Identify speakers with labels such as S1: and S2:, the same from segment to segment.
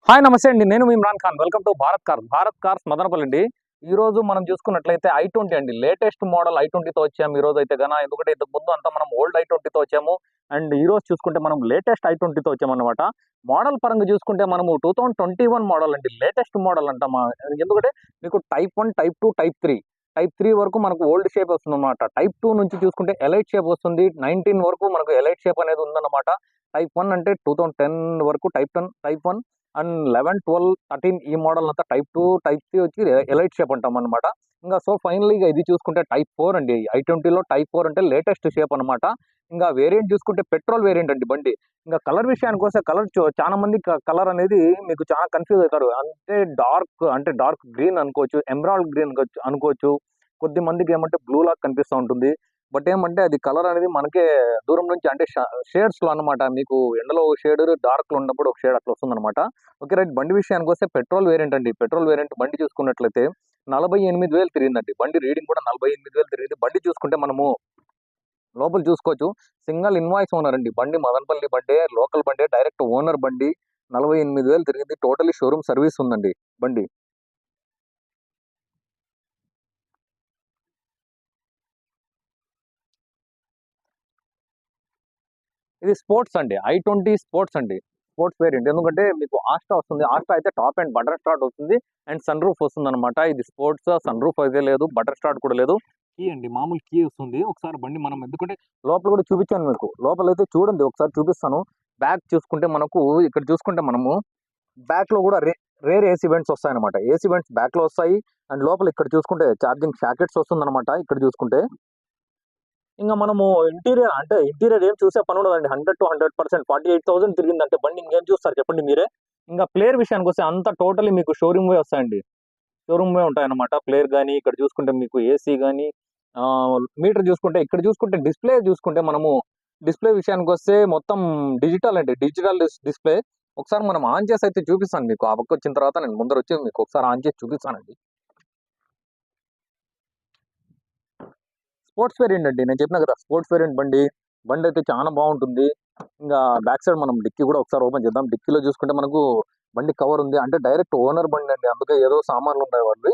S1: Hi నమస్తే అండి. నేను మీ Imran Khan. Welcome to Bharat cars Madanapalle అండి. ఈ రోజు మనం చూసుకున్నట్లయితే i20 అండి. లేటెస్ట్ మోడల్ i20తో వచ్చాము ఈ రోజు అయితే ఎందుకంటే ఇంతకు ముందు అంతా మనం ఓల్డ్ i20తో వచ్చాము. అండ్ ఈ రోజు చూసుకుంటే మనం లేటెస్ట్ i20తో వచ్చామన్నమాట. మోడల్ పరంగా చూసుకుంటే మనము 2021 మోడల్ అండి. లేటెస్ట్ మోడల్ అంట. ఎందుకంటే మీకు టైప్ 1, టైప్ 2, టైప్ 3 వరకు మనకు ఓల్డ్ షేప్ వస్తుందన్నమాట. టైప్ 2 నుంచి చూసుకుంటే ఎలైట్ షేప్ వస్తుంది. 19 వరకు మనకు ఎలైట్ షేప్ అనేది ఉందన్నమాట. టైప్ 1 అంటే 2010 వరకు టైప్ 1 అండ్ 11, 12, 13 ఈ మోడల్ అంతా టైప్ 2, టైప్ 3 వచ్చి ఎలైట్ షేప్ అంటాం అనమాట. ఇంకా సో ఫైనలీగా ఇది చూసుకుంటే టైప్ 4 అండి. i20లో టైప్ 4 అంటే లేటెస్ట్ షేప్ అనమాట. ఇంకా వేరియంట్ చూసుకుంటే పెట్రోల్ వేరియంట్ అండి బండి. ఇంకా కలర్ విషయానికి వస్తే కలర్ చాలా మంది కలర్ అనేది మీకు చాలా కన్ఫ్యూజ్ అవుతారు. అంటే డార్క్ గ్రీన్ అనుకోవచ్చు, ఎమరాల్డ్ గ్రీన్ అనుకోవచ్చు. కొద్ది మందికి ఏమంటే బ్లూ లాగా కనిపిస్తూ ఉంటుంది. బట్ ఏమంటే అది కలర్ అనేది మనకే దూరం నుంచి అంటే షేడ్స్ లో అనమాట. మీకు ఎండలో ఒక షేడ్, డార్క్ లో ఉన్నప్పుడు ఒక షేడ్ అట్లా వస్తుంది అనమాట. Okay right. బండి విషయానికి వస్తే పెట్రోల్ వేరియంట్ అండి. పెట్రోల్ వేరియంట్ బండి చూసుకున్నట్లయితే 48,000 తిరిగిందండి. బండి రీడింగ్ కూడా 48,000 తిరిగింది. బండి చూసుకుంటే మనము లోపల చూసుకోవచ్చు. సింగల్ ఇన్వాయిస్ ఓనర్ అండి. బండి మదనపల్లి బండి, లోకల్ బండి, డైరెక్ట్ ఓనర్ బండి. 48,000 తిరిగింది. టోటలీ షోరూమ్ సర్వీస్ ఉందండి బండి. ఇది స్పోర్ట్స్ అండి. i20 స్పోర్ట్స్ అండి. Sports variant. ఎందుకంటే మీకు ఆస్ట్రా వస్తుంది. ఆస్ట్రా అయితే టాప్ అండ్ బటర్ స్టార్ట్ వస్తుంది. అండ్ సన్ రూఫ్ వస్తుంది అనమాట. ఇది స్పోర్ట్స్, సన్ రూఫ్ అయితే లేదు, బటర్ స్టార్ట్ కూడా లేదు. కీ అండి, మామూలు కీ వస్తుంది. ఒకసారి బండి మనం ఎందుకంటే లోపల కూడా చూపించాను మీకు. లోపల అయితే చూడండి, ఒకసారి చూపిస్తాను. బ్యాక్ చూసుకుంటే మనకు ఇక్కడ చూసుకుంటే మనము బ్యాక్ లో కూడా రేర్ ఏసీ వెంట్స్ వస్తాయి అనమాట. ఏసీ వెంట్స్ బ్యాక్ లో వస్తాయి. అండ్ లోపల ఇక్కడ చూసుకుంటే ఛార్జింగ్ షాకెట్స్ వస్తుంది అనమాట. ఇక్కడ చూసుకుంటే ఇంకా మనము ఇంటీరియర్ ఏం చూసే పని ఉండదండి. 100% 48,000 తిరిగిందంటే బండి ఇంకేం చూస్తారు చెప్పండి మీరే. ఇంకా ప్లేయర్ విషయానికి వస్తే అంతా టోటలీ మీకు షోరూమ్ వే వస్తాయండి. షోరూమ్ వే ఉంటాయన్నమాట. ప్లేయర్ కానీ ఇక్కడ చూసుకుంటే మీకు ఏసీ కానీ మీటర్ చూసుకుంటే ఇక్కడ చూసుకుంటే డిస్ప్లే చూసుకుంటే మనము డిస్ప్లే విషయానికి వస్తే మొత్తం డిజిటల్ అండి. Digital display. ఒకసారి మనం ఆన్ చేసి అయితే చూపిస్తాను మీకు. ఆ పక్క వచ్చిన తర్వాత నేను ముందర వచ్చి మీకు ఒకసారి ఆన్ చేసి చూపిస్తానండి. స్పోర్ట్స్ వేరియంట్ అండి. నేను చెప్పిన కదా, స్పోర్ట్స్ వేరియంట్ బండి. బండి అయితే చాలా బాగుంటుంది. ఇంకా బ్యాక్ సైడ్ మనం డిక్కీ కూడా ఒకసారి ఓపెన్ చేద్దాం. డిక్కీలో చూసుకుంటే మనకు బండి కవర్ ఉంది. అంటే డైరెక్ట్ ఓనర్ బండి అండి. అందుకే ఏదో సామాన్లు ఉన్నాయి వాళ్ళవి.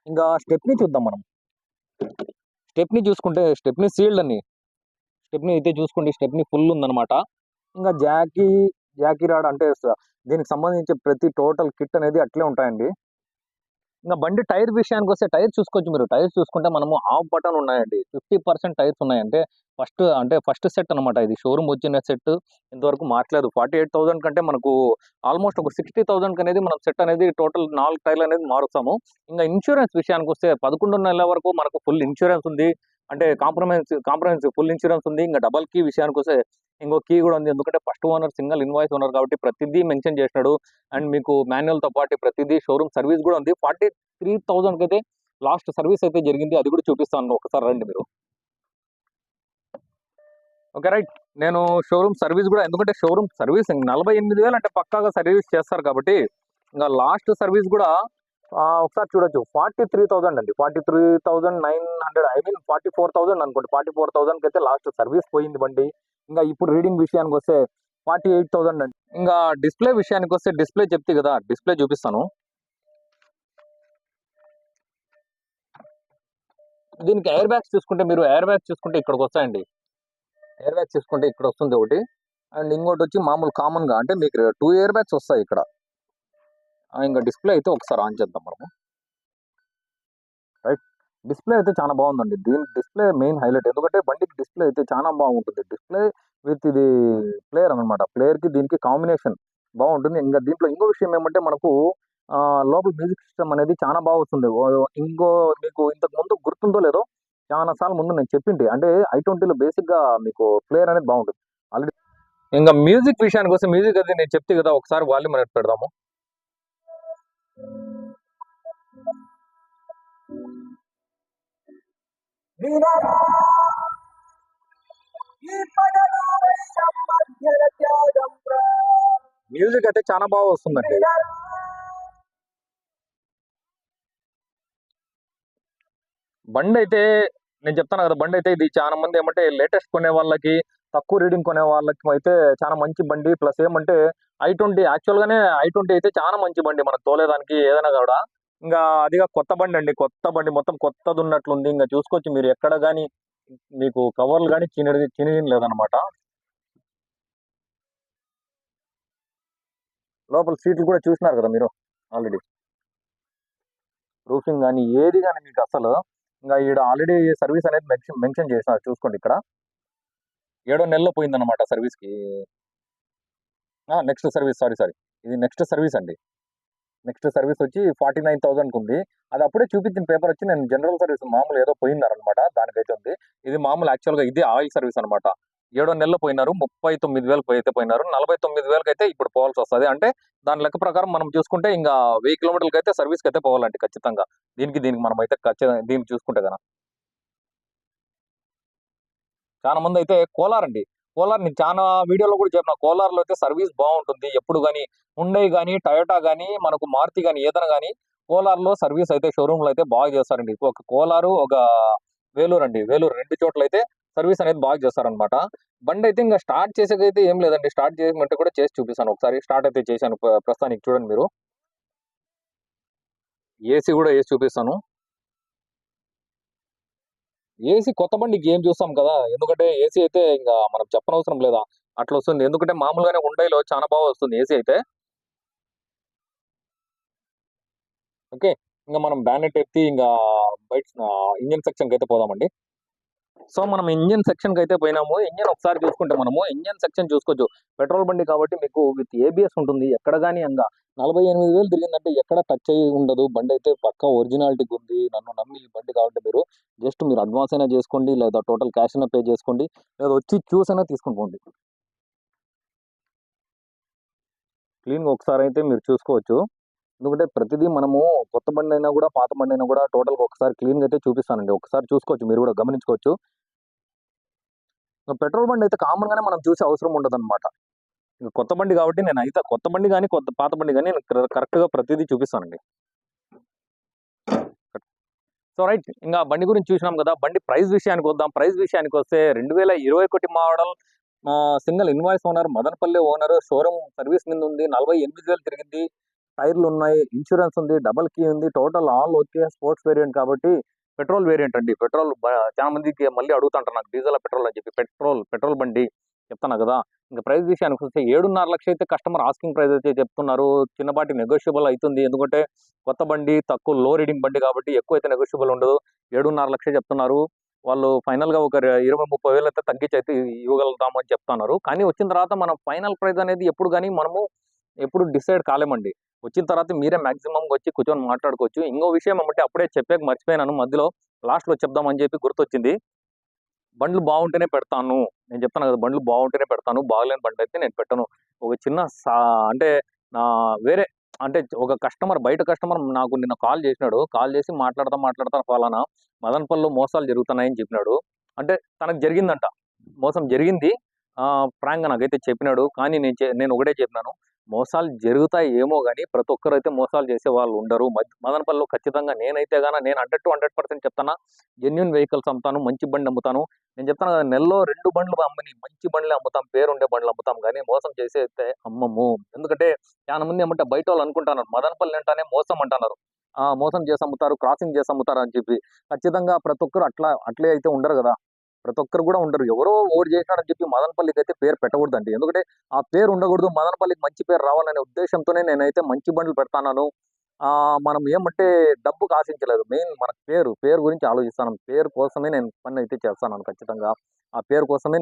S1: ఇంకా స్టెప్ని చూద్దాం మనం. స్టెప్ని చూసుకుంటే స్టెప్ని సీల్డ్ అని. స్టెప్ని అయితే చూసుకోండి, స్టెప్ని ఫుల్ ఉందన్నమాట. ఇంకా జాకీ రాడ్ అంటే దీనికి సంబంధించి ప్రతి టోటల్ కిట్ అనేది అట్లే ఉంటాయండి. ఇంకా బండి టైర్ విషయానికి వస్తే టైర్ చూసుకోవచ్చు మీరు. టైర్స్ చూసుకుంటే మనము ఆఫ్ బటన్ ఉన్నాయండి. 50% టైర్స్ ఉన్నాయి. ఫస్ట్ సెట్ అనమాట. ఇది షోరూమ్ వచ్చిన సెట్. ఇంతవరకు మార్చలేదు. 48,000 కంటే మనకు ఆల్మోస్ట్ ఒక 60,000 అనేది మనం సెట్ అనేది టోటల్ 4 టైర్లు అనేది మారుస్తాము. ఇంకా ఇన్సూరెన్స్ విషయానికి వస్తే 11 నెలల వరకు మనకు ఫుల్ ఇన్సూరెన్స్ ఉంది. అంటే కాంప్రమైజ్ ఫుల్ ఇన్సూరెన్స్ ఉంది. ఇంకా డబల్ కీ విషయానికి వస్తే ఇంకో కీ కూడా ఉంది. ఎందుకంటే first owner single invoice owner కాబట్టి ప్రతిదీ మెన్షన్ చేసినాడు. అండ్ మీకు మాన్యువల్ తో పాటు ప్రతిదీ షోరూమ్ సర్వీస్ కూడా ఉంది. 43,000 అయితే లాస్ట్ సర్వీస్ అయితే జరిగింది. అది కూడా చూపిస్తాను, ఒకసారి రండి మీరు. Okay right. నేను షోరూమ్ సర్వీస్ కూడా, ఎందుకంటే షోరూమ్ సర్వీస్ 48,000 అంటే పక్కాగా సర్వీస్ చేస్తారు కాబట్టి ఇంకా లాస్ట్ సర్వీస్ కూడా ఒకసారి చూడొచ్చు. 43,000 అండి. 43,900, 44,000 అనుకోండి. 44,000 అయితే లాస్ట్ సర్వీస్ పోయింది బండి. ఇంకా ఇప్పుడు రీడింగ్ విషయానికి వస్తే 48,000 అండి. ఇంకా డిస్ప్లే విషయానికి వస్తే డిస్ప్లే చెప్తే కదా, డిస్ప్లే చూపిస్తాను. దీనికి ఎయిర్ బ్యాగ్స్ చూసుకుంటే మీరు ఎయిర్ బ్యాగ్స్ చూసుకుంటే ఇక్కడికి వస్తాయండి. ఎయిర్ బ్యాగ్స్ చూసుకుంటే ఇక్కడ వస్తుంది ఒకటి. అండ్ ఇంకోటి వచ్చి మామూలు కామన్ గా అంటే మీకు 2 ఎయిర్ బ్యాగ్స్ వస్తాయి ఇక్కడ. ఇంకా డిస్ప్లే అయితే ఒకసారి ఆన్ చేద్దాం మనము. రైట్. డిస్ప్లే అయితే చాలా బాగుందండి. దీనికి డిస్ప్లే మెయిన్ హైలైట్. ఎందుకంటే బండికి డిస్ప్లే అయితే చాలా బాగుంటుంది. డిస్ప్లే విత్ ఇది ప్లేయర్ అనమాట. ప్లేయర్ కి దీనికి కాంబినేషన్ బాగుంటుంది. ఇంకా దీంట్లో ఇంకో విషయం ఏమంటే మనకు లోపల మ్యూజిక్ సిస్టమ్ అనేది చాలా బాగా వస్తుంది. ఇంకో మీకు ఇంతకు ముందు గుర్తుందో లేదో, చాలా సార్లు ముందు నేను చెప్పింటి. అంటే i20లో బేసిక్ గా మీకు ప్లేయర్ అనేది బాగుంటుంది ఆల్రెడీ. ఇంకా మ్యూజిక్ విషయానికి వస్తే మ్యూజిక్ అది నేను చెప్తే కదా, ఒకసారి వాల్యూమ్ అనేది పెడదాము. మ్యూజిక్ అయితే చాలా బాగా వస్తుందండి. బండి అయితే నేను చెప్తాను కదా, బండి అయితే ఇది చాలా మంది ఏమంటే లేటెస్ట్ కొనే వాళ్ళకి, తక్కువ రీడింగ్ కొనే వాళ్ళకి అయితే చాలా మంచి బండి. ప్లస్ ఏమంటే ఐ20 యాక్చువల్‌గానే ఐ20 అయితే చాలా మంచి బండి మనకు తోలేదానికి ఏదైనా కూడా. ఇంగా అదిగా కొత్త బండండి. కొత్త బండి మొత్తం కొత్తదున్నట్లుంది. ఇంగ చూసుకోవచ్చు మీరు ఎక్కడ గాని మీకు కవర్లు గాని చినిగింది లేదనమాట. లోపల సీట్లు కూడా చూసినారు కదా మీరు ఆల్రెడీ. రూఫింగ్ గాని ఏది గాని మీకసలు ఇంగ ఈడ ఆల్రెడీ సర్వీస్ అనేది మెన్షన్ చేసినారు చూసుకోండి ఇక్కడ. ఏడో నెలలో పోయిందనమాట సర్వీస్‌కి. Next service sorry. ఇది నెక్స్ట్ సర్వీస్ అండి. నెక్స్ట్ సర్వీస్ వచ్చి 49,000కి ఉంది. అది అప్పుడే చూపించిన పేపర్ వచ్చి నేను జనరల్ సర్వీస్ మామూలు ఏదో పోయిందనమాట. దానికైతే ఉంది. ఇది మామూలు యాక్చువల్‌గా ఇది ఆయిల్ సర్వీస్ అనమాట. ఏడో నెలలో పోయినారు. 39,000 అయితే పోయినారు. 49,000 అయితే ఇప్పుడు పోవాల్సొస్తది. అంటే దాని లెక్క ప్రకారం మనం చూసుకుంటే ఇంగా 1000 కిలోమీటర్లకైతే సర్వీస్‌కైతే పోవాలండి ఖచ్చితంగా. దీనికి మనమైతే దీనికి చూసుకుంటే గన. చాలా మందైతే కోలార్ అండి. కోలార్ నేను చానా వీడియోలో కూడా చెప్పిన. కోలార్‌లో అయితే సర్వీస్ బావుంటుంది. ఎప్పుడు గాని హుండై గాని, టయోటా గాని, మనకు మారుతి గాని ఏదైనా గాని కోలార్‌లో సర్వీస్ అయితే షోరూమ్‌లో అయితే బాగా చేస్తారండి. ఒక కోలారు, ఒక వేలూరు అండి. వేలూరు 2 చోట్లయితే సర్వీస్ అనేది బాగా చేస్తారనమాట. బండయితే ఇంక స్టార్ట్ చేసేకైతే ఏం లేదండి. స్టార్ట్ చేయమంటే కూడా చేసి చూపిస్తాను ఒకసారి. స్టార్ట్ అయితే చేశాను ప్రస్తుతానికి చూడండి మీరు. ఏసీ కూడా ఏసి చూపిస్తాను. ఏసీ కొత్త బండికి ఏం చూస్తాం కదా! ఎందుకంటే ఏసీ అయితే ఇంక మనం చెప్పనవసరం లేదా? అట్లొస్తుంది. ఎందుకంటే మామూలుగానే హుండైలో చాలా బాగా వస్తుంది ఏసీ అయితే. ఓకే. ఇంక మనం బానెట్ ఎత్తి ఇంగా ఇంజిన్ సెక్షన్‌కైతే పోదామండి. సో, మనం ఇంజిన్ సెక్షన్‌కైతే పోయినాము. ఇంజిన్ ఒకసారి చూసుకుంటే మనము ఇంజిన్ సెక్షన్ చూసుకోవచ్చు. పెట్రోల్ బండి కాబట్టి మీకు విత్ ఏబీఎస్ ఉంటుంది. ఎక్కడ గాని 48,000 తిరిగిందంటే ఎక్కడ టచ్ అయ్యి ఉండదు. బండయితే పక్కా ఒరిజినాలిటీగుంది. నన్ను నమ్మి ఈ బండి కావాలంటే మీరు అడ్వాన్స్ అయినా చేసుకోండి. లేదా టోటల్ క్యాష్ అయినా పే చేసుకోండి. లేదా వచ్చి చూసైనా తీసుకొని పోండి. క్లీన్‌గా ఒకసారయితే మీరు చూసుకోవచ్చు. ఎందుకంటే ప్రతిదీ మనము కొత్త బండైనా గూడా, పాత బండైనా గూడా టోటల్‌గా ఒకసారి క్లీన్‌గా అయితే చూపిస్తానండి. ఒకసారి చూసుకోవచ్చు మీరు గూడా గమనించుకోవచ్చు. పెట్రోల్ బండయితే కామన్‌గానే మనం చూసే అవసరం ఉండదనమాట. కొత్త బండి కాబట్టి నేనైతే కొత్త బండి గాని, పాత బండి గాని నేను కరెక్ట్‌గా ప్రతీదీ చూపిస్తానండి. So, right. ఇంగా బండి గురించి చూసినాం గదా! బండి ప్రైస్ విషయానికొద్దాం. ప్రైస్ విషయానికొస్తే 2021 model single invoice owner, Madanapalle owner, showroom service మీదుంది. 48,000 తిరిగింది. టైర్లున్నాయి, ఇన్స్యూరెన్స్ ఉంది, డబుల్ కీ ఉంది. Total all okay. Sports variant కాబట్టి పెట్రోల్ వేరియంట్ అండి. పెట్రోల్ చాలా మందికి మళ్ళీ అడుగుతుంటారు నాకు డీజిలా, పెట్రోల్ అని చెప్పి. పెట్రోల్ బండి చెప్తున్నా గదా! ఇంక ప్రైస్ విషయానికొస్తే 7,500,000 అయితే కస్టమర్ ఆస్కింగ్ ప్రైస్ అయితే చెప్తున్నారు. చిన్నపాటి నెగోషియబుల్ అయితుంది. ఎందుకంటే కొత్త బండి, తక్కువ లో రీడింగ్ బండి కాబట్టి ఎక్కువైతే నెగోషియబుల్ ఉండదు. 7,500,000 చెప్తున్నారు. వాళ్ళు ఫైనల్‌గా ఒక 20, 30,000 అయితే తగ్గించి అయితే ఇవ్వగలుగుతాము అని చెప్తున్నారు. కానీ వచ్చిన తర్వాత మనం ఫైనల్ ప్రైస్ అనేది ఎప్పుడు గాని మనము ఎప్పుడు డిసైడ్ కాలేమండి. వచ్చిన తర్వాత మీరే మాక్సిమం వచ్చి కూర్చొని మాట్లాడుకోవచ్చు. ఇంకో విషయం ఏమంటే అప్పుడే చెప్పాక మర్చిపోయాను మధ్యలో. లాస్ట్‌లో చెప్దాం అని చెప్పి గుర్తొచ్చింది. బండ్లు బావుంటేనే పెడతాను. నేను చెప్తాను కదా! బండ్లు బావుంటేనే పెడతాను. బాగలేని బండయితే నేను పెట్టను. ఒక చిన్న అంటే వేరే అంటే ఒక కస్టమర్ బయట కస్టమర్ నాకు నిన్న కాల్ చేసినాడు. కాల్ చేసి మాట్లాడతా ఫలానా మదనపల్లిలో మోసాలు జరుగుతున్నాయని చెప్పినాడు. అంటే తనకు జరిగిందంట. మోసం జరిగింది. ఫ్రాంక్‌గా నాకైతే చెప్పినాడు. కానీ నేను ఒకటే చెప్పినాను. మోసాలు జరుగుతాయి ఏమో గాని ప్రతి ఒక్కరైతే మోసాలు చేసేవాళ్ళు ఉండరు. మదనపల్లిలో ఖచ్చితంగా నేనైతే నేను 100% చెప్తున్నా. జెన్యూన్ వెహికల్స్ అమ్ముతాను. మంచి బండి అమ్ముతాను. నేను చెప్తాను కదా! నెలలో 2 బండ్లు అమ్మని మంచి బండ్లే అమ్ముతాం. పేరుండే బండ్లు అమ్ముతాం గానీ, మోసం చేసి అయితే అమ్మము. ఎందుకంటే చాలా మంది ఏమంటే బయటోళ్ళు అనుకుంటున్నారు. మదనపల్లి అంటేనే మోసం అంటున్నారు. మోసం చేసి అమ్ముతారు, క్రాసింగ్ చేసి అమ్ముతారు అని చెప్పి. ఖచ్చితంగా ప్రతి ఒక్కరు అట్లే అయితే ఉండరు గదా! ప్రతి ఒక్కరు గూడా ఉండరు. ఎవరో ఒకడు చేసినాడని చెప్పి మదనపల్లికైతే పేరు పెట్టకూడదండి. ఎందుకంటే ఆ పేరు ఉండకూడదు. మదనపల్లికి మంచి పేరు రావాలనే ఉద్దేశ్యంతోనే నేనైతే మంచి బండ్లు పెడతాన్నాను. మనం ఏమంటే డబ్బుకి ఆశించలేదు. మెయిన్ మన పేరు గురించి ఆలోచిస్తాను. పేరు కోసమే నేను పనైతే చేస్తాను ఖచ్చితంగా. ఆ పేరు కోసమే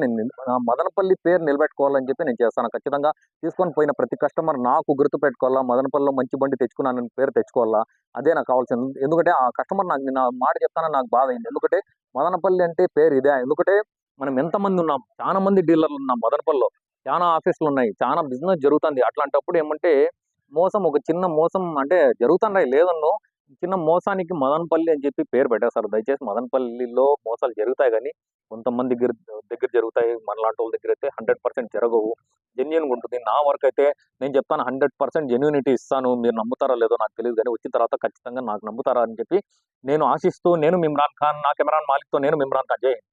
S1: మదనపల్లి పేరు నిలబెట్టుకోవాలని చెప్పి నేను చేస్తాను. ఖచ్చితంగా తీసుకొని పోయిన ప్రతి కస్టమర్ నాకు గుర్తుపెట్టుకోవాలా. మదనపల్లిలో మంచి బండి తెచ్చుకున్నానని పేరు తెచ్చుకోవాలా. అదే నాకు కావాల్సింది. ఎందుకంటే ఆ కస్టమర్ నాకు నిన్న మాట చెప్తానని నాకు బాధయింది. ఎందుకంటే మదనపల్లి అంటే పేరు ఇదే. ఎందుకంటే మనం ఎంతమంది ఉన్నాం. చాలా మంది డీలర్లు ఉన్నాం మదనపల్లిలో. చానా ఆఫీస్‌లున్నాయి. చానా బిజినెస్ జరుగుతుంది. అట్లాంటప్పుడు ఏమంటే ఒక చిన్న మోసం అంటే జరుగుతున్నాయి లేదనను. చిన్న మోసానికి మదనపల్లి అని చెప్పి పేరు పెట్టేస్తారు. దయచేసి మదనపల్లిలో మోసాలు జరుగుతాయి గానీ, కొంతమంది దగ్గర జరుగుతాయి. మనలాంటోళ్ళ దగ్గరైతే 100% జరగవు. జెన్యూన్‌గా ఉంటుంది. నా వరకైతే నేను చెప్తాను 100% జెన్యూనిటీ ఇస్తాను. మీరు నమ్ముతారో లేదో నాకు తెలీదు గానీ, వచ్చిన తర్వాత ఖచ్చితంగా నాకు నమ్ముతారా అని చెప్పి నేను ఆశిస్తూ నేను మిమ్రాన్ ఖాన్. నా కెమెరాన్ మాలిక్‌తో నేను మిమ్రాన్ ఖాన్. జై హింద్.